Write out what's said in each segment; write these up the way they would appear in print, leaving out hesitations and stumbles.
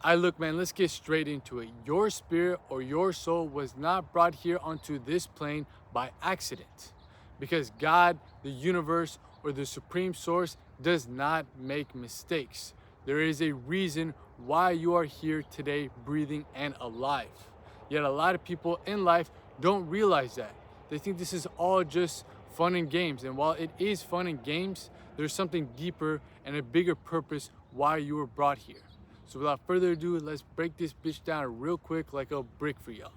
Look, man, let's get straight into it. Your spirit or your soul was not brought here onto this plane by accident. Because God, the universe, or the supreme source does not make mistakes. There is a reason why you are here today, breathing and alive. Yet a lot of people in life don't realize that. They think this is all just fun and games. And while it is fun and games, there's something deeper and a bigger purpose why you were brought here. So without further ado, let's break this bitch down real quick like a brick for y'all.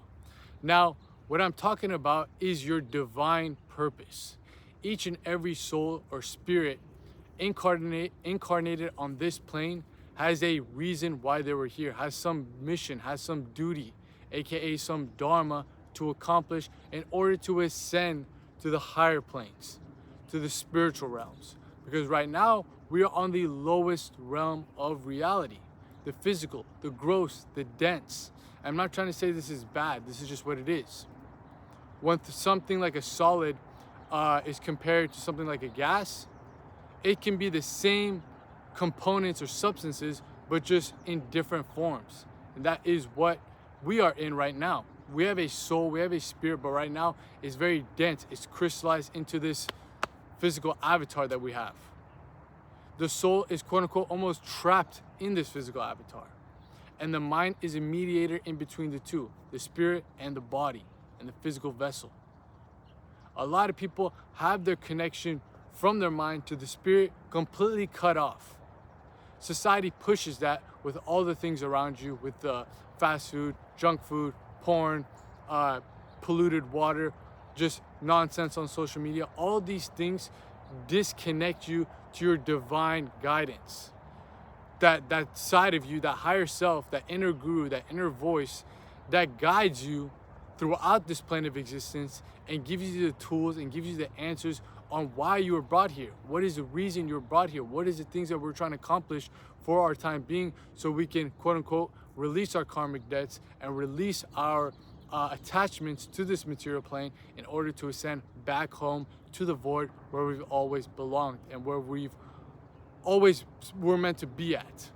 Now, what I'm talking about is your divine purpose. Each and every soul or spirit incarnated on this plane has a reason why they were here, has some mission, has some duty, aka some dharma to accomplish in order to ascend to the higher planes, to the spiritual realms. Because right now, we are on the lowest realm of reality, the physical, the gross, the dense. I'm not trying to say this is bad, this is just what it is. When something like a solid is compared to something like a gas, it can be the same components or substances, but just in different forms. And that is what we are in right now. We have a soul, we have a spirit, but right now it's very dense. It's crystallized into this physical avatar that we have. The soul is quote unquote almost trapped in this physical avatar. And the mind is a mediator in between the two, the spirit and the body and the physical vessel. A lot of people have their connection from their mind to the spirit completely cut off. Society pushes that with all the things around you, with the fast food, junk food, porn, polluted water, just nonsense on social media. All these things disconnect you to your divine guidance. That side of you, that higher self, that inner guru, that inner voice that guides you throughout this plane of existence and gives you the tools and gives you the answers on why you were brought here. What is the reason you were brought here? What is the things that we're trying to accomplish for our time being, so we can quote unquote release our karmic debts and release our attachments to this material plane in order to ascend back home to the void where we've always belonged and where we've always were meant to be at,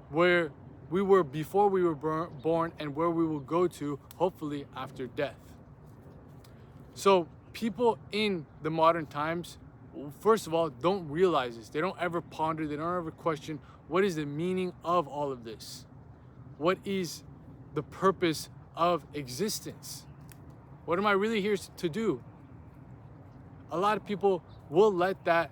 where we were before we were born and where we will go to hopefully after death. So people in the modern times, first of all, don't realize this. They don't ever ponder, they don't ever question what is the meaning of all of this? What is the purpose of existence? What am I really here to do? A lot of people will let that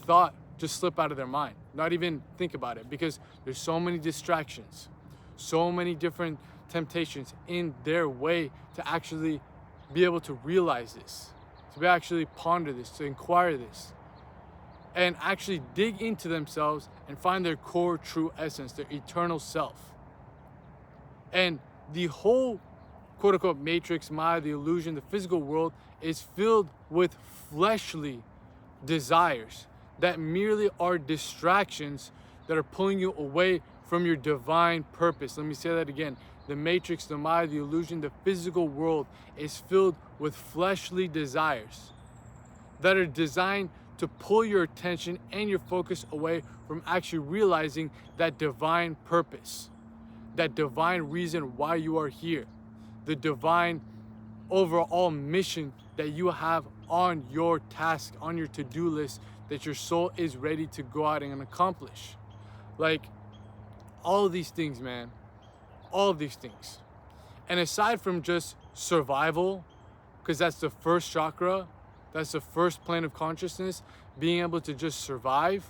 thought just slip out of their mind, not even think about it, because there's so many distractions, so many different temptations in their way to actually be able to realize this, to actually ponder this, to inquire this, and actually dig into themselves and find their core true essence, their eternal self. And the whole quote unquote matrix, Maya, the illusion, the physical world is filled with fleshly desires that merely are distractions that are pulling you away from your divine purpose. Let me say that again. The matrix, the Maya, the illusion, the physical world is filled with fleshly desires that are designed to pull your attention and your focus away from actually realizing that divine purpose, that divine reason why you are here, the divine overall mission that you have on your task, on your to-do list, that your soul is ready to go out and accomplish. Like, all of these things, man, all of these things. And aside from just survival, because that's the first chakra, that's the first plane of consciousness, being able to just survive,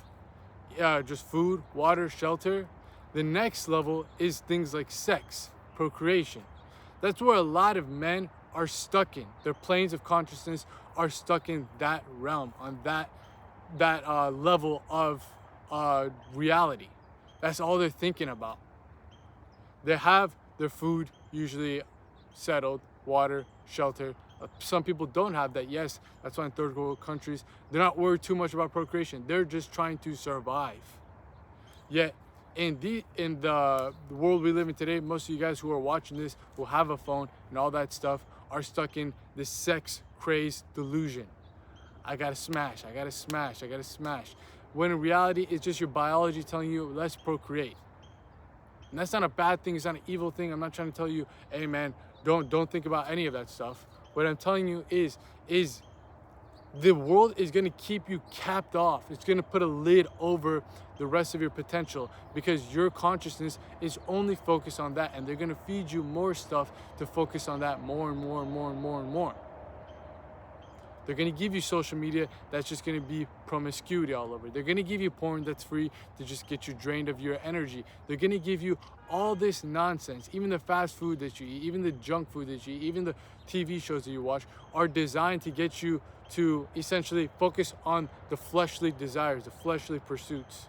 just food, water, shelter, the next level is things like sex, procreation. That's where a lot of men are stuck in. Their planes of consciousness are stuck in that realm, on that level of reality. That's all they're thinking about. They have their food usually settled, water, shelter. Some people don't have that. Yes, that's why in third world countries, they're not worried too much about procreation. They're just trying to survive. Yet, in the world we live in today, most of you guys who are watching this, who have a phone and all that stuff, are stuck in this sex craze delusion. I gotta smash, I gotta smash, I gotta smash. When in reality, it's just your biology telling you, let's procreate. And that's not a bad thing. It's not an evil thing. I'm not trying to tell you, hey man, don't think about any of that stuff. What I'm telling you is the world is going to keep you capped off. It's going to put a lid over the rest of your potential because your consciousness is only focused on that, and they're going to feed you more stuff to focus on that more and more and more and more and more. They're going to give you social media that's just going to be promiscuity all over. They're going to give you porn that's free to just get you drained of your energy. They're going to give you all this nonsense. Even the fast food that you eat, even the junk food that you eat, even the TV shows that you watch are designed to get you to essentially focus on the fleshly desires, the fleshly pursuits.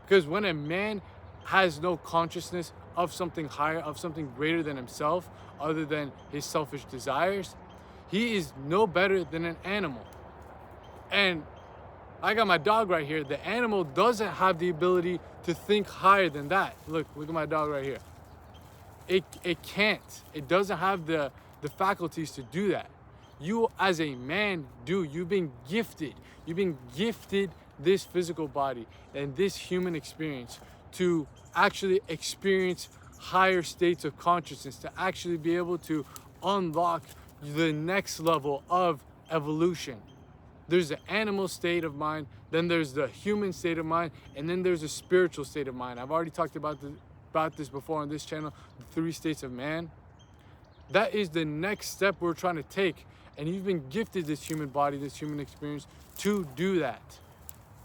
Because when a man has no consciousness of something higher, of something greater than himself, other than his selfish desires, he is no better than an animal. And I got my dog right here. The animal doesn't have the ability to think higher than that. Look at my dog right here. It can't. It doesn't have the faculties to do that. You as a man do. You've been gifted. You've been gifted this physical body and this human experience to actually experience higher states of consciousness, to actually be able to unlock the next level of evolution. There's the animal state of mind, then there's the human state of mind, and then there's a spiritual state of mind. I've already talked about this before on this channel, the 3 states of man. That is the next step we're trying to take, and you've been gifted this human body, this human experience to do that.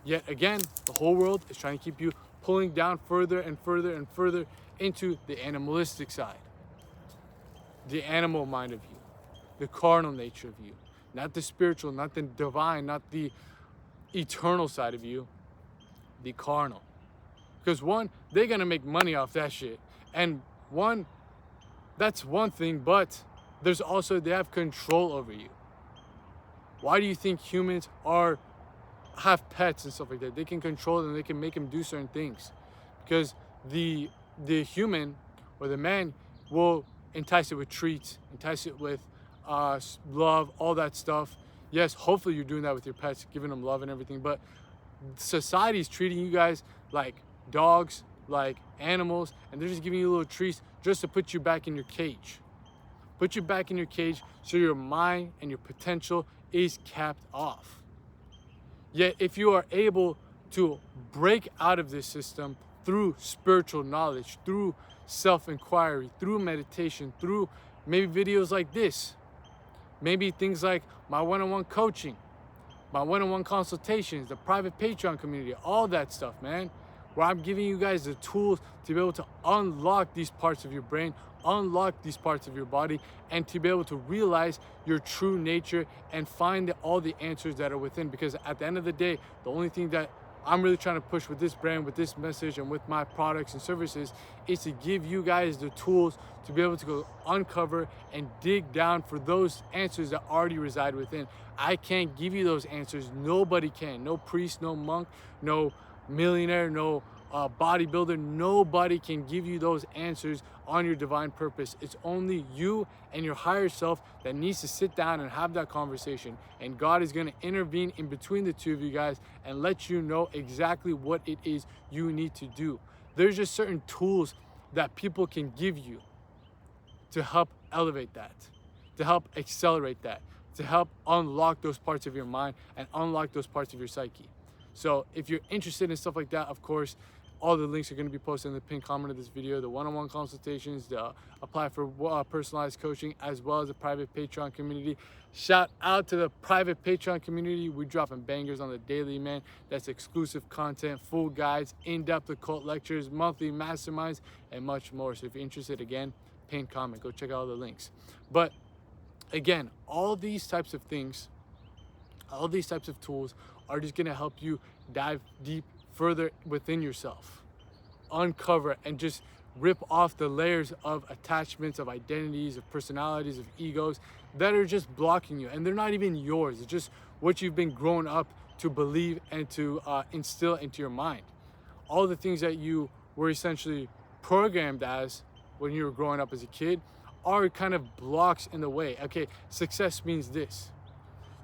Yet again, the whole world is trying to keep you pulling down further and further and further into the animalistic side, the animal mind of you, the carnal nature of you, not the spiritual, not the divine, not the eternal side of you, the carnal. Because one, they're gonna make money off that shit. And one, that's one thing, but there's also, they have control over you. Why do you think humans have pets and stuff like that? They can control them, they can make them do certain things. Because the human or the man will entice it with treats, entice it with love, all that stuff. Yes, hopefully you're doing that with your pets, giving them love and everything, but society's treating you guys like dogs, like animals, and they're just giving you little treats just to put you back in your cage. Put you back in your cage so your mind and your potential is capped off. Yet if you are able to break out of this system through spiritual knowledge, through self-inquiry, through meditation, through maybe videos like this, maybe things like my one-on-one coaching, my one-on-one consultations, the private Patreon community, all that stuff, man, where I'm giving you guys the tools to be able to unlock these parts of your brain, unlock these parts of your body, and to be able to realize your true nature and find all the answers that are within. Because at the end of the day, the only thing that I'm really trying to push with this brand, with this message, and with my products and services is to give you guys the tools to be able to go uncover and dig down for those answers that already reside within. I can't give you those answers. Nobody can. No priest, no monk, no millionaire, no bodybuilder. Nobody can give you those answers on your divine purpose. It's only you and your higher self that needs to sit down and have that conversation, and God is going to intervene in between the two of you guys and let you know exactly what it is you need to do. There's just certain tools that people can give you to help elevate that, to help accelerate that, to help unlock those parts of your mind and unlock those parts of your psyche. So if you're interested in stuff like that, of course, all the links are going to be posted in the pinned comment of this video. The one-on-one consultations, the apply for personalized coaching, as well as the private Patreon community. Shout out to the private Patreon community. We're dropping bangers on the daily, man. That's exclusive content, full guides, in-depth occult lectures, monthly masterminds, and much more. So if you're interested, again, pinned comment. Go check out all the links. But again, all these types of things, all these types of tools are just going to help you dive deep further within yourself, uncover and just rip off the layers of attachments, of identities, of personalities, of egos that are just blocking you, and they're not even yours. It's just what you've been grown up to believe and to instill into your mind. All the things that you were essentially programmed as when you were growing up as a kid are kind of blocks in the way. Okay, success means this.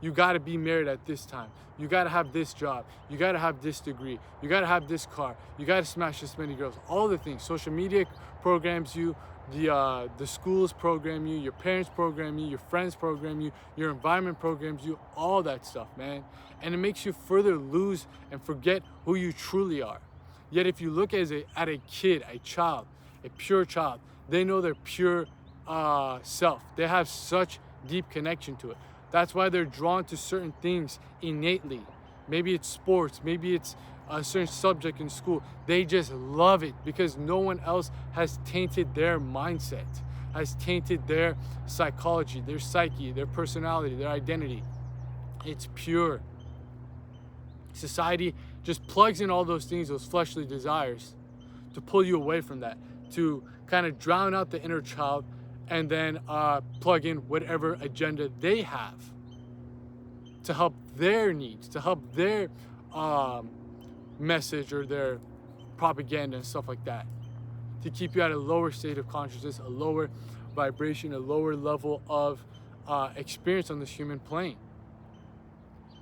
You got to be married at this time. You got to have this job. You got to have this degree. You got to have this car. You got to smash this many girls. All the things. Social media programs you. The schools program you. Your parents program you. Your friends program you. Your environment programs you. All that stuff, man. And it makes you further lose and forget who you truly are. Yet if you look at a kid, a child, a pure child, they know their pure self. They have such deep connection to it. That's why they're drawn to certain things innately. Maybe it's sports, maybe it's a certain subject in school. They just love it because no one else has tainted their mindset, has tainted their psychology, their psyche, their personality, their identity. It's pure. Society just plugs in all those things, those fleshly desires, to pull you away from that, to kind of drown out the inner child and then plug in whatever agenda they have to help their needs, to help their message or their propaganda and stuff like that, to keep you at a lower state of consciousness, a lower vibration, a lower level of experience on this human plane.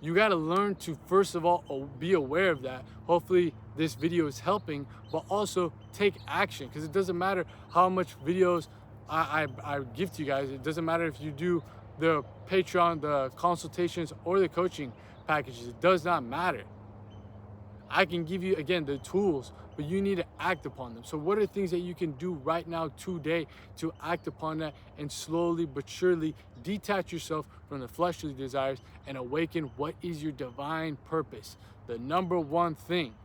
You got to learn to, first of all, be aware of that. Hopefully this video is helping, but also take action, because it doesn't matter how much videos I give to you guys. It doesn't matter if you do the Patreon, the consultations, or the coaching packages. It does not matter. I can give you, again, the tools, but you need to act upon them. So what are things that you can do right now today to act upon that and slowly but surely detach yourself from the fleshly desires and awaken what is your divine purpose? The number one thing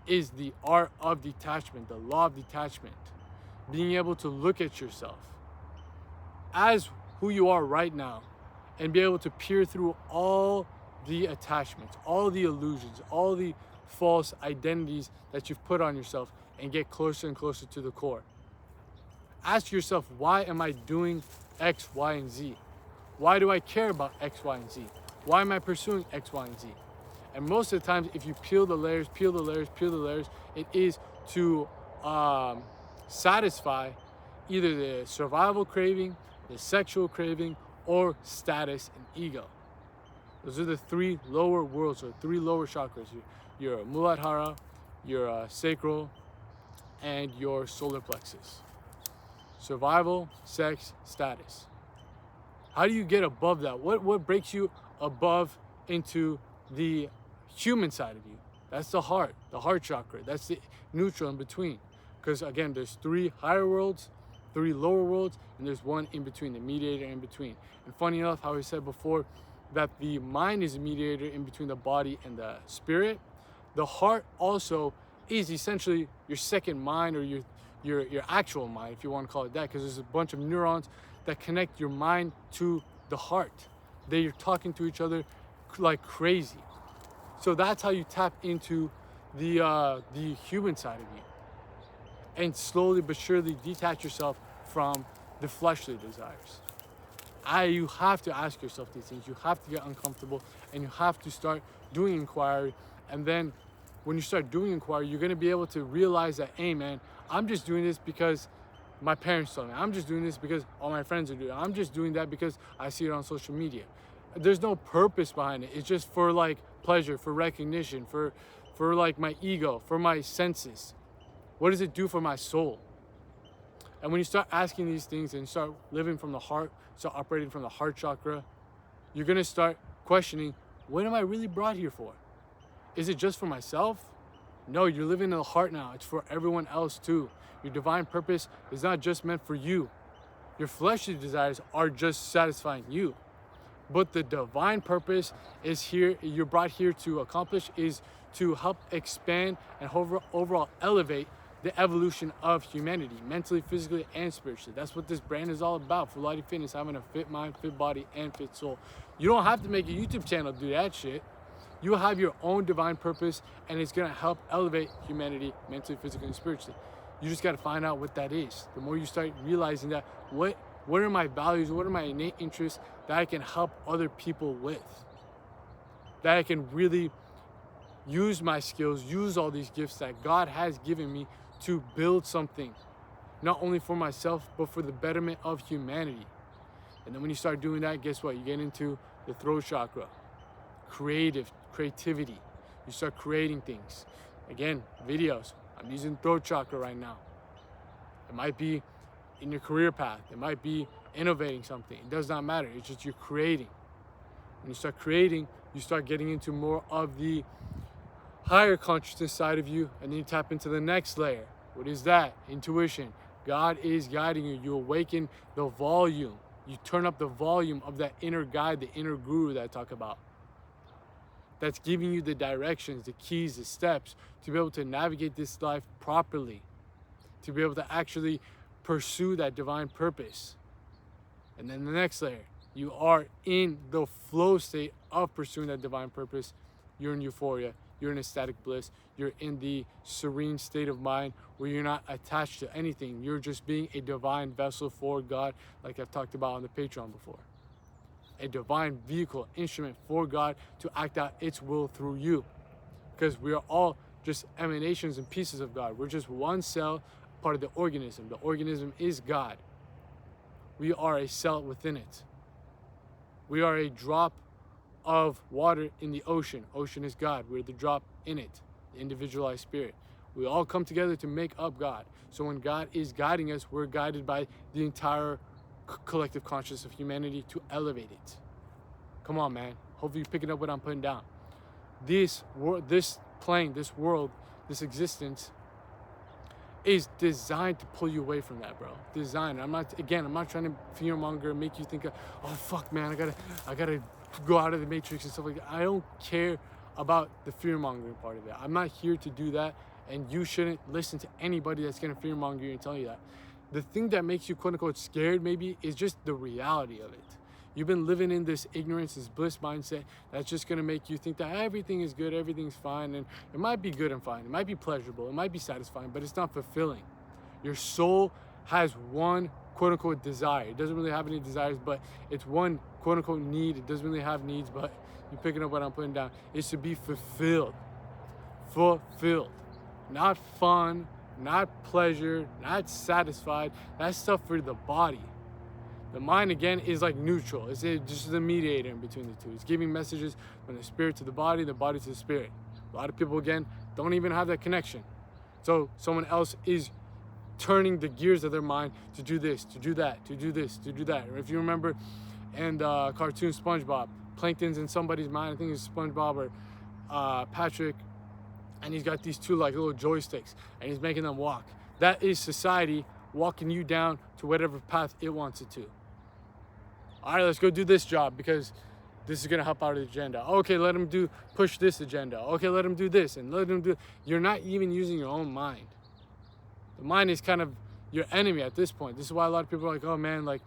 is the art of detachment, the law of detachment. Being able to look at yourself as who you are right now and be able to peer through all the attachments, all the illusions, all the false identities that you've put on yourself and get closer and closer to the core. Ask yourself, why am I doing X, Y, and Z? Why do I care about X, Y, and Z? Why am I pursuing X, Y, and Z? And most of the times, if you peel the layers, it is to satisfy either the survival craving, the sexual craving, or status and ego. Those are the three lower worlds, or three lower chakras. Your Muladhara, your sacral, and your solar plexus. Survival, sex, status. How do you get above that? What breaks you above into the human side of you? That's the heart chakra. That's the neutral in between. Because again, there's three higher worlds, three lower worlds, and there's one in between, the mediator in between. And funny enough, how we said before that the mind is a mediator in between the body and the spirit, the heart also is essentially your second mind, or your actual mind, if you want to call it that, because there's a bunch of neurons that connect your mind to the heart. They're talking to each other like crazy. So that's how you tap into the human side of you, and slowly but surely detach yourself from the fleshly desires. You have to ask yourself these things. You have to get uncomfortable, and you have to start doing inquiry. And then when you start doing inquiry, you're going to be able to realize that, hey man, I'm just doing this because my parents told me. I'm just doing this because all my friends are doing it. I'm just doing that because I see it on social media. There's no purpose behind it. It's just for like pleasure, for recognition, for like my ego, for my senses. What does it do for my soul? And when you start asking these things and start living from the heart, start operating from the heart chakra, you're going to start questioning, what am I really brought here for? Is it just for myself? No, you're living in the heart now. It's for everyone else too. Your divine purpose is not just meant for you. Your fleshly desires are just satisfying you. But the divine purpose is here, you're brought here to accomplish, is to help expand and overall elevate the evolution of humanity, mentally, physically, and spiritually. That's what this brand is all about. Fulati Fitness, having a fit mind, fit body, and fit soul. You don't have to make a YouTube channel to do that shit. You have your own divine purpose, and it's gonna help elevate humanity mentally, physically, and spiritually. You just gotta find out what that is. The more you start realizing that, what are my values, what are my innate interests that I can help other people with? That I can really use my skills, use all these gifts that God has given me to build something, not only for myself, but for the betterment of humanity. And then when you start doing that, guess what? You get into the throat chakra, creativity. You start creating things. Again, videos. I'm using throat chakra right now. It might be in your career path. It might be innovating something. It does not matter. It's just you're creating. When you start creating, you start getting into more of the higher consciousness side of you, and then you tap into the next layer. What is that? Intuition. God is guiding you. You awaken the volume. You turn up the volume of that inner guide, the inner guru that I talk about. That's giving you the directions, the keys, the steps to be able to navigate this life properly, to be able to actually pursue that divine purpose. And then the next layer, you are in the flow state of pursuing that divine purpose. You're in euphoria, you're in ecstatic bliss, you're in the serene state of mind where you're not attached to anything. You're just being a divine vessel for God, like I've talked about on the Patreon before. A divine vehicle, instrument for God to act out its will through you. Because we are all just emanations and pieces of God. We're just one cell, part of the organism. The organism is God. We are a cell within it. We are a drop of water in the ocean. Ocean is God. We're the drop in it, the individualized spirit. We all come together to make up God. So when God is guiding us, we're guided by the entire collective consciousness of humanity to elevate it. Come on, man. Hopefully you're picking up what I'm putting down. This plane, this world, this existence is designed to pull you away from that, bro. Designed. I'm not trying to fearmonger and make you think, oh fuck, man, I gotta go out of the matrix and stuff like that. I don't care about the fear-mongering part of it. I'm not here to do that, and you shouldn't listen to anybody that's gonna fear-monger you and tell you that. The thing that makes you quote-unquote scared maybe is just the reality of it. You've been living in this ignorance, this bliss mindset that's just gonna make you think that everything is good, everything's fine, and it might be good and fine, it might be pleasurable, it might be satisfying, but it's not fulfilling. Your soul has one quote-unquote desire. It doesn't really have any desires, but it's one quote-unquote need. It doesn't really have needs, but you're picking up what I'm putting down. It's to be fulfilled. Fulfilled. Not fun, not pleasure, not satisfied. That's stuff for the body. The mind, again, is like neutral. It's just the mediator in between the two. It's giving messages from the spirit to the body to the spirit. A lot of people, again, don't even have that connection. So someone else is turning the gears of their mind to do this, to do that, to do this, to do that. Or if you remember in the cartoon SpongeBob, Plankton's in somebody's mind. I think it's SpongeBob or Patrick, and he's got these two like little joysticks, and he's making them walk. That is society walking you down to whatever path it wants it to. All right, let's go do this job because this is gonna help out the agenda. Okay, let him push this agenda. Okay, let him do this and let him do. You're not even using your own mind. The mind is kind of your enemy at this point. This is why a lot of people are like, oh man, like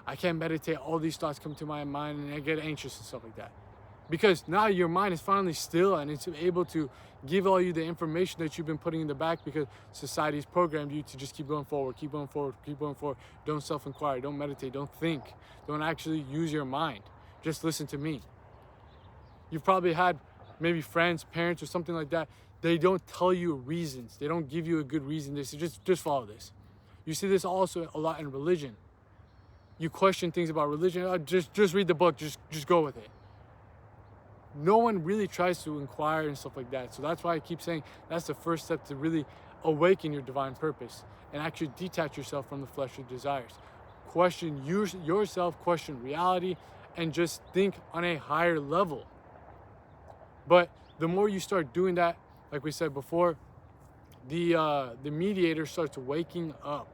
I can't meditate. All these thoughts come to my mind and I get anxious and stuff like that. Because now your mind is finally still and it's able to give all you the information that you've been putting in the back because society's programmed you to just keep going forward, keep going forward, keep going forward. Don't self-inquire, don't meditate, don't think, don't actually use your mind. Just listen to me. You've probably had maybe friends, parents, or something like that. They don't tell you reasons. They don't give you a good reason. They say, just follow this. You see this also a lot in religion. You question things about religion. Oh, just read the book. Just go with it. No one really tries to inquire and stuff like that. So that's why I keep saying that's the first step to really awaken your divine purpose and actually detach yourself from the fleshly desires. Question yourself, question reality, and just think on a higher level. But the more you start doing that, like we said before, the mediator starts waking up.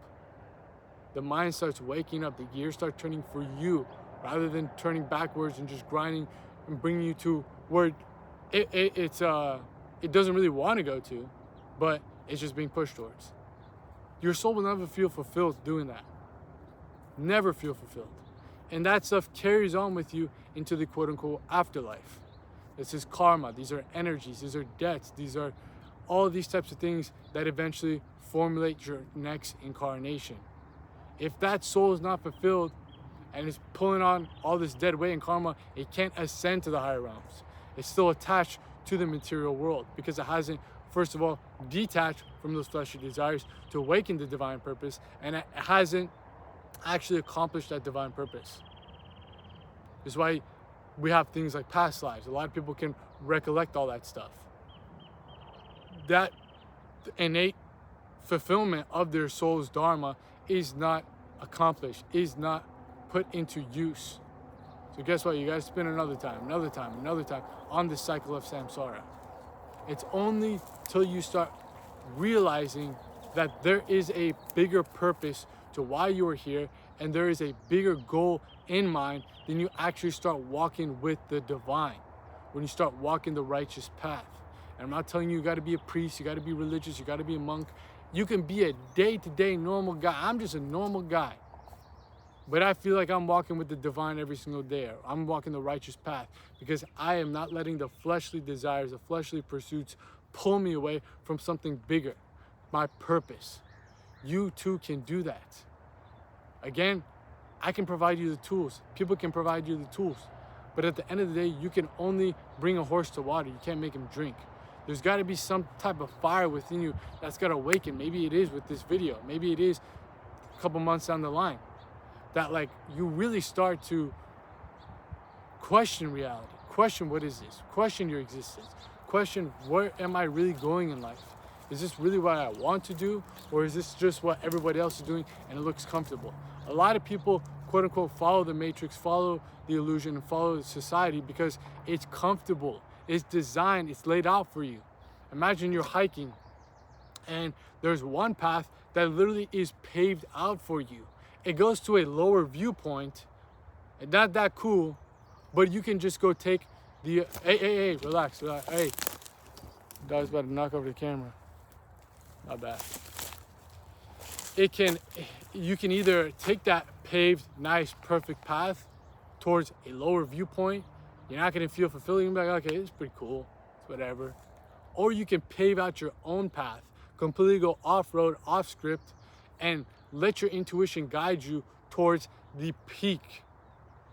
The mind starts waking up. The gears start turning for you rather than turning backwards and just grinding and bringing you to where it doesn't really want to go to, but it's just being pushed towards. Your soul will never feel fulfilled doing that. Never feel fulfilled. And that stuff carries on with you into the quote-unquote afterlife. This is karma. These are energies. These are debts. These are all these types of things that eventually formulate your next incarnation. If that soul is not fulfilled and is pulling on all this dead weight and karma, it can't ascend to the higher realms. It's still attached to the material world because it hasn't, first of all, detached from those fleshly desires to awaken the divine purpose, and it hasn't actually accomplished that divine purpose. This is why we have things like past lives. A lot of people can recollect all that stuff. That innate fulfillment of their soul's dharma is not accomplished, is not put into use. So guess what? You guys spend another time on this cycle of samsara. It's only till you start realizing that there is a bigger purpose to why you are here, and there is a bigger goal in mind, then you actually start walking with the divine. When you start walking the righteous path. And I'm not telling you got to be a priest, you got to be religious, you got to be a monk. You can be a day-to-day normal guy. I'm just a normal guy. But I feel like I'm walking with the divine every single day. I'm walking the righteous path because I am not letting the fleshly desires, the fleshly pursuits pull me away from something bigger, my purpose. You too can do that. Again, I can provide you the tools. People can provide you the tools. But at the end of the day, you can only bring a horse to water. You can't make him drink. There's got to be some type of fire within you that's got to awaken. Maybe it is with this video. Maybe it is a couple months down the line. That like you really start to question reality. Question what is this? Question your existence. Question where am I really going in life? Is this really what I want to do? Or is this just what everybody else is doing and it looks comfortable? A lot of people, quote unquote, follow the matrix, follow the illusion, and follow society because it's comfortable. It's designed, it's laid out for you. Imagine you're hiking and there's one path that literally is paved out for you. It goes to a lower viewpoint, and not that cool, but you can just go take the, hey, relax, hey. Dog's about to knock over the camera. Not bad. You can either take that paved, nice, perfect path towards a lower viewpoint. You're not gonna feel fulfilling. You're like, okay, it's pretty cool, it's whatever. Or you can pave out your own path, completely go off-road, off-script, and let your intuition guide you towards the peak,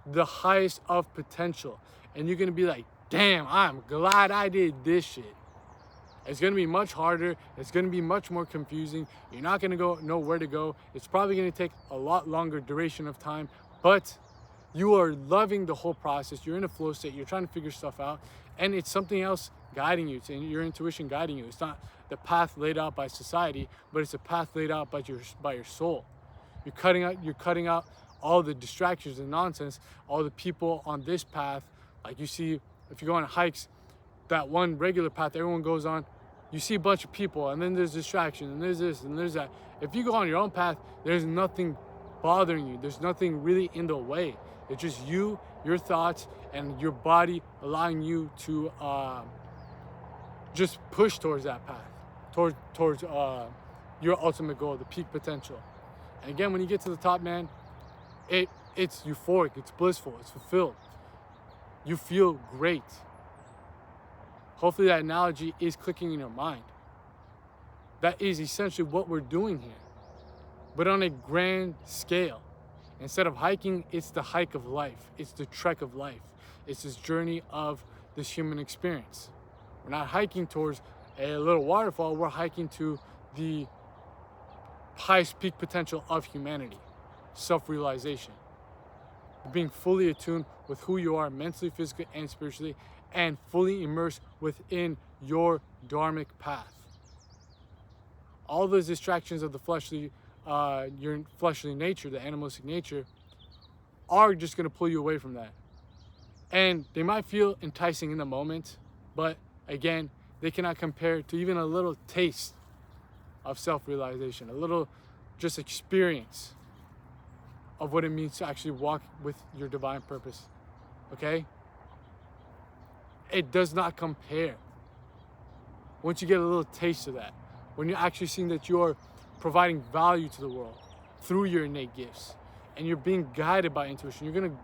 the highest of potential. And you're gonna be like, damn, I'm glad I did this shit. It's gonna be much harder. It's gonna be much more confusing. You're not gonna know where to go. It's probably gonna take a lot longer duration of time, but you are loving the whole process. You're in a flow state. You're trying to figure stuff out, and it's something else guiding you. It's your intuition guiding you. It's not the path laid out by society, but it's a path laid out by your soul. You're cutting out all the distractions and nonsense, all the people on this path. Like you see, if you go on hikes, that one regular path everyone goes on, you see a bunch of people, and then there's distraction, and there's this, and there's that. If you go on your own path, there's nothing bothering you. There's nothing really in the way. It's just you, your thoughts, and your body allowing you to just push towards that path, towards your ultimate goal, the peak potential. And again, when you get to the top, man, it's euphoric, it's blissful, it's fulfilled. You feel great. Hopefully that analogy is clicking in your mind. That is essentially what we're doing here, but on a grand scale. Instead of hiking, it's the hike of life. It's the trek of life. It's this journey of this human experience. We're not hiking towards a little waterfall. We're hiking to the highest peak potential of humanity, self-realization. Being fully attuned with who you are mentally, physically, and spiritually, and fully immersed within your dharmic path. All those distractions of the fleshly, your fleshly nature, the animalistic nature, are just going to pull you away from that. And they might feel enticing in the moment, but again, they cannot compare to even a little taste of self-realization, a little just experience of what it means to actually walk with your divine purpose. Okay? It does not compare. Once you get a little taste of that, when you're actually seeing that you're providing value to the world through your innate gifts, and you're being guided by intuition, you're gonna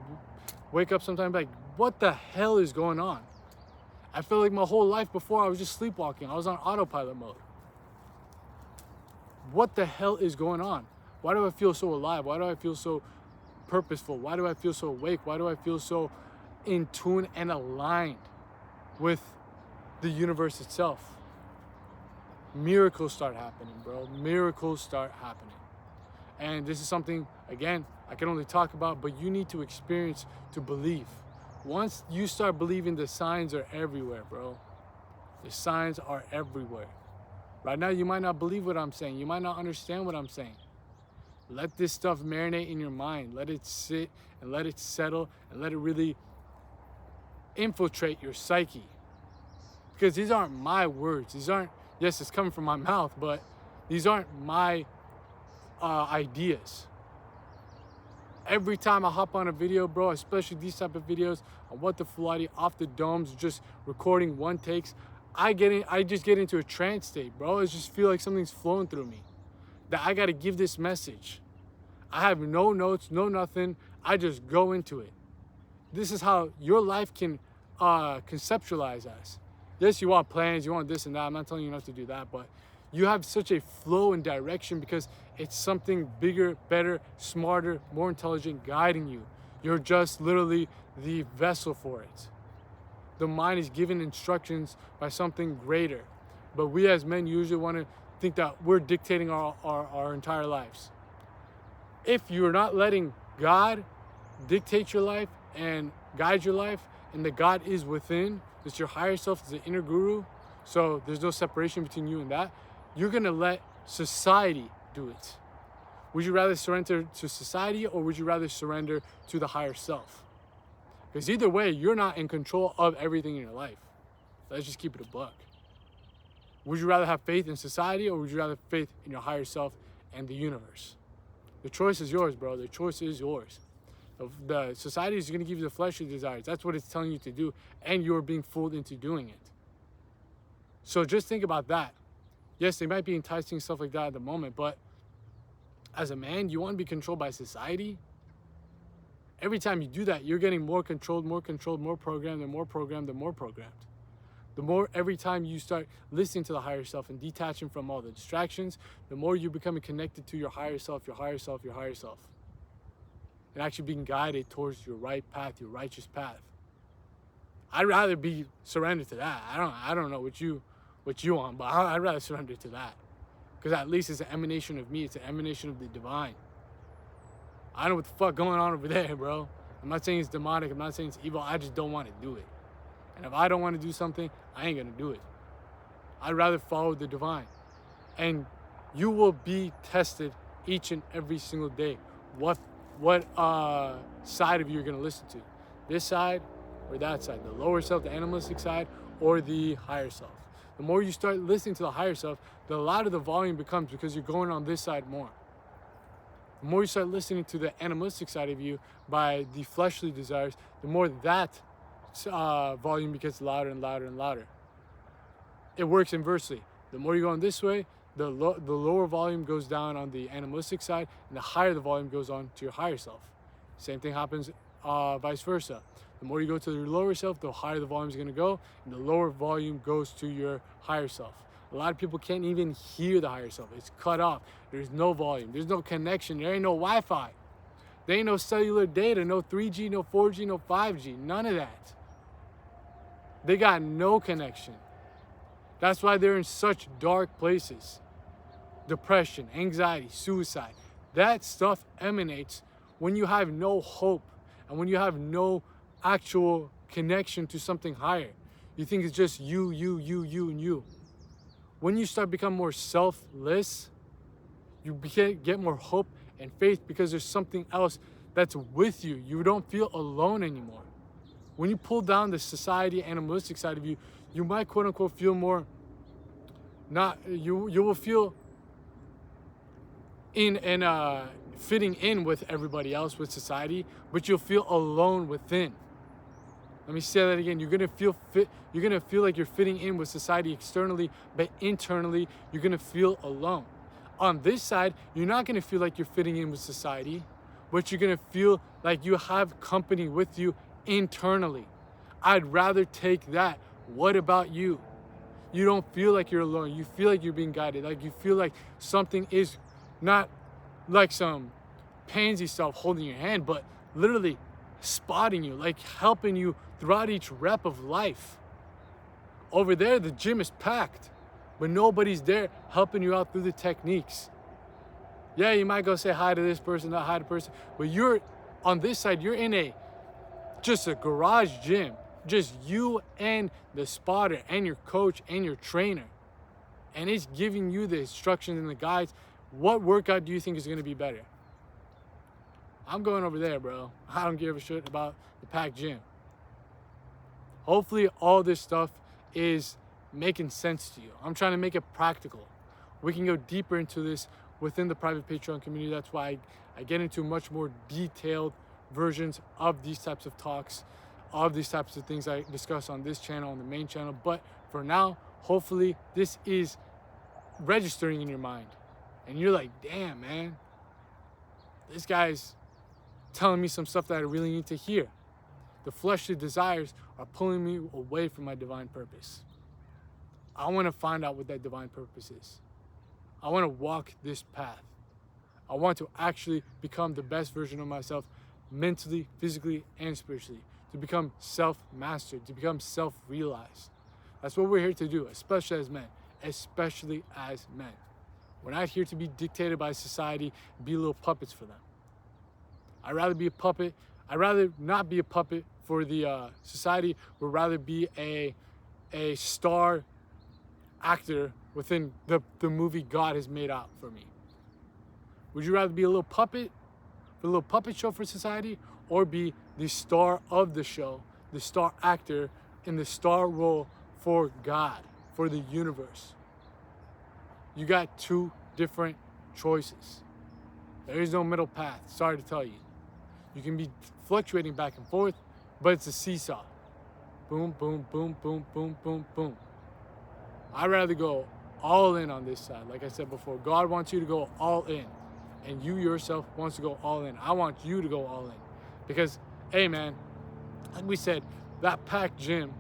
wake up sometime like, what the hell is going on? I felt like my whole life before I was just sleepwalking. I was on autopilot mode. What the hell is going on? Why do I feel so alive? Why do I feel so purposeful? Why do I feel so awake? Why do I feel so in tune and aligned with the universe itself? Miracles start happening, bro. Miracles start happening. And this is something, again, I can only talk about, but you need to experience to believe. Once you start believing, the signs are everywhere, bro. The signs are everywhere. Right now, you might not believe what I'm saying. You might not understand what I'm saying. Let this stuff marinate in your mind. Let it sit and let it settle and let it really infiltrate your psyche. Because these aren't my words. These aren't, yes, it's coming from my mouth, but these aren't my ideas. Every time I hop on a video, bro, especially these type of videos on What the Fulati, Off the Domes, just recording one takes, I just get into a trance state, bro. I just feel like something's flowing through me. That I gotta give this message. I have no notes, no nothing. I just go into it. This is how your life can conceptualize as. Yes, you want plans, you want this and that. I'm not telling you not to do that, but you have such a flow and direction because it's something bigger, better, smarter, more intelligent guiding you. You're just literally the vessel for it. The mind is given instructions by something greater. But we as men usually want to think that we're dictating our entire lives. If you're not letting God dictate your life and guide your life, and the God is within, it's your higher self, it's the inner guru, so there's no separation between you and that, you're gonna let society do it. Would you rather surrender to society or would you rather surrender to the higher self? Because either way, you're not in control of everything in your life. Let's just keep it a buck. Would you rather have faith in society or would you rather have faith in your higher self and the universe? The choice is yours, bro. The choice is yours. The society is going to give you the fleshly desires. That's what it's telling you to do, and you're being fooled into doing it. So just think about that. Yes, they might be enticing stuff like that at the moment, but as a man, you want to be controlled by society? Every time you do that, you're getting more controlled, more programmed, and more programmed, and more programmed. The more every time you start listening to the higher self and detaching from all the distractions, the more you're becoming connected to your higher self, your higher self, your higher self. And actually being guided towards your right path, your righteous path. I'd rather be surrendered to that. I don't know what you want, but I'd rather surrender to that. Because at least it's an emanation of me, it's an emanation of the divine. I don't know what the fuck going on over there, bro. I'm not saying it's demonic, I'm not saying it's evil, I just don't want to do it. And if I don't want to do something, I ain't gonna do it. I'd rather follow the divine. And you will be tested each and every single day. What side of you you're gonna listen to? This side or that side? The lower self, the animalistic side, or the higher self? The more you start listening to the higher self, the louder the volume becomes because you're going on this side more. The more you start listening to the animalistic side of you by the fleshly desires, the more that volume gets louder and louder and louder. It works inversely. The more you're going this way, the lower volume goes down on the animalistic side, and the higher the volume goes on to your higher self. Same thing happens vice versa. The more you go to your lower self, the higher the volume is going to go, and the lower volume goes to your higher self. A lot of people can't even hear the higher self. It's cut off. There's no volume. There's no connection. There ain't no Wi-Fi. There ain't no cellular data, no 3G, no 4G, no 5G, none of that. They got no connection. That's why they're in such dark places. Depression, anxiety, suicide. That stuff emanates when you have no hope and when you have no actual connection to something higher. You think it's just you, and you. When you start becoming more selfless, you get more hope and faith because there's something else that's with you. You don't feel alone anymore. When you pull down the society animalistic side of you, you might quote unquote feel more you will feel in and fitting in with everybody else, with society, but you'll feel alone within. Let me say that again. You're gonna feel like you're fitting in with society externally, but internally you're gonna feel alone. On this side, you're not gonna feel like you're fitting in with society, but you're gonna feel like you have company with you internally. I'd rather take that. What about you? You don't feel like you're alone. You feel like you're being guided. Like you feel like something is not like some pansy stuff holding your hand, but literally spotting you, like helping you throughout each rep of life. Over there, the gym is packed, but nobody's there helping you out through the techniques. Yeah, you might go say hi to this person, not hi to person, but you're on this side, you're in a just a garage gym, just you and the spotter and your coach and your trainer, and it's giving you the instructions and the guides, what workout do you think is going to be better? I'm going over there, bro. I don't give a shit about the packed gym. Hopefully all this stuff is making sense to you. I'm trying to make it practical. We can go deeper into this within the private Patreon community. That's why I get into much more detailed versions of these types of talks, of these types of things I discuss on this channel, on the main channel. But for now, hopefully this is registering in your mind. And you're like, damn, man, this guy's telling me some stuff that I really need to hear. The fleshly desires are pulling me away from my divine purpose. I want to find out what that divine purpose is. I want to walk this path. I want to actually become the best version of myself mentally, physically, and spiritually. To become self-mastered, to become self-realized. That's what we're here to do, especially as men. Especially as men. We're not here to be dictated by society, be little puppets for them. I'd rather be a puppet. I'd rather not be a puppet for the society. Would rather be a star actor within the movie God has made out for me. Would you rather be a little puppet, a little puppet show for society, or be the star of the show, the star actor in the star role for God, for the universe? You got two different choices. There is no middle path, sorry to tell you. You can be fluctuating back and forth, but it's a seesaw. Boom, boom, boom, boom, boom, boom, boom. I'd rather go all in on this side. Like I said before, God wants you to go all in. And you yourself wants to go all in. I want you to go all in. Because, hey man, like we said, that packed gym,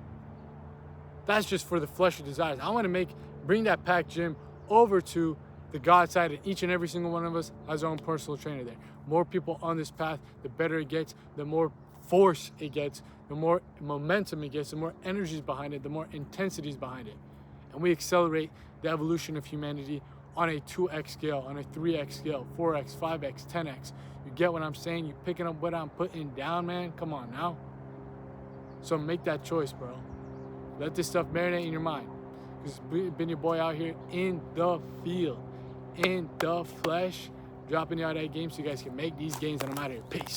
that's just for the fleshly desires. I want to bring that packed gym over to the God side, and each and every single one of us has our own personal trainer there. More people on this path, the better it gets, the more force it gets, the more momentum it gets, the more energy is behind it, the more intensity is behind it. And we accelerate the evolution of humanity on a 2x scale, on a 3x scale, 4x, 5x, 10x. You get what I'm saying? You picking up what I'm putting down, man? Come on now. So make that choice, bro. Let this stuff marinate in your mind. Because been your boy out here in the field, in the flesh, dropping you out that game so you guys can make these gains, and I'm out of here. Peace.